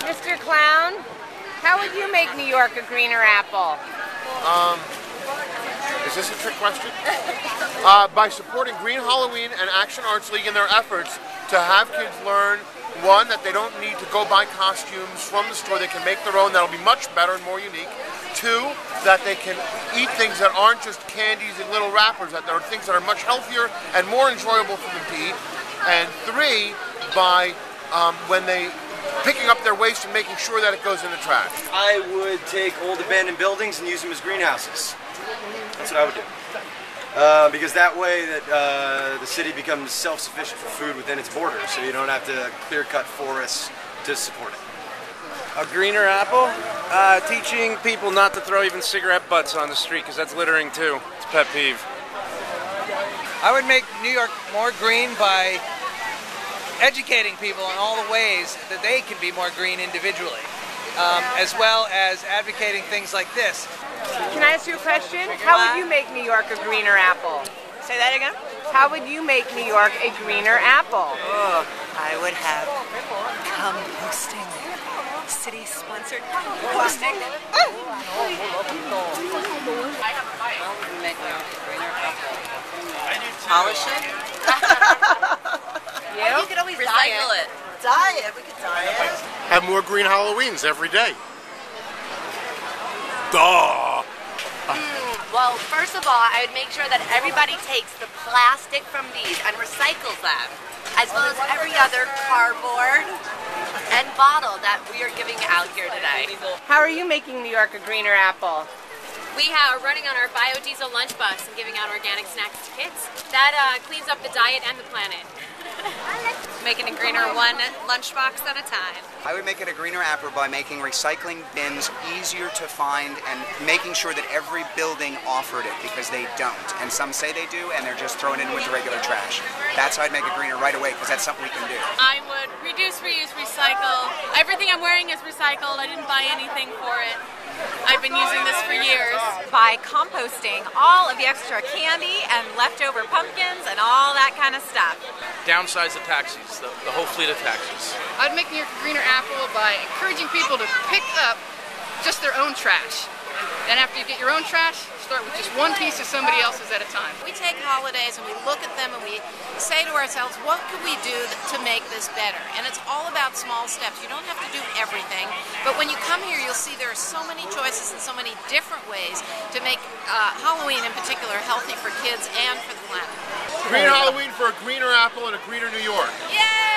Mr. Clown, how would you make New York a greener apple? Is this a trick question? By supporting Green Halloween and Action Arts League in their efforts to have kids learn, one, that they don't need to go buy costumes from the store, they can make their own, that'll be much better and more unique. Two, that they can eat things that aren't just candies and little wrappers, that there are things that are much healthier and more enjoyable for them to eat. And three, by when they picking up their waste and making sure that it goes in the trash. I would take old abandoned buildings and use them as greenhouses. That's what I would do. Because that way that the city becomes self-sufficient for food within its borders, so you don't have to clear-cut forests to support it. A greener apple? Teaching people not to throw even cigarette butts on the street, because that's littering too. It's a pet peeve. I would make New York more green by educating people on all the ways that they can be more green individually, as well as advocating things like this. Can I ask you a question? How would you make New York a greener apple? Say that again? How would you make New York a greener apple? Oh, I would have composting. City-sponsored composting. Polish it. You? You could always recycle it. Dye it. We could dye it. Have more Green Halloweens every day. Duh! Well, first of all, I would make sure that everybody takes the plastic from these and recycles them, as well as every other cardboard and bottle that we are giving out here today. How are you making New York a greener apple? We are running on our biodiesel lunchbox and giving out organic snacks to kids. That cleans up the diet and the planet. Making a greener one lunchbox at a time. I would make it a greener apple by making recycling bins easier to find and making sure that every building offered it, because they don't. And some say they do, and they're just throwing it in with the regular trash. That's how I'd make it greener right away, because that's something we can do. I would reduce, reuse, recycle. Everything I'm wearing is recycled. I didn't buy anything for it. I've been using this for years. By composting all of the extra candy and leftover pumpkins and all that kind of stuff. Downsize the taxis, the whole fleet of taxis. I'd make New York a greener apple by encouraging people to pick up just their own trash. Then after you get your own trash, start with just one piece of somebody else's at a time. We take holidays and we look at them and we say to ourselves, what could we do to make this better? And it's all about small steps. You don't have to do everything, but when you come here, you'll see there are so many choices and so many different ways to make Halloween in particular healthy for kids and for the planet. Green Halloween for a greener apple and a greener New York. Yay!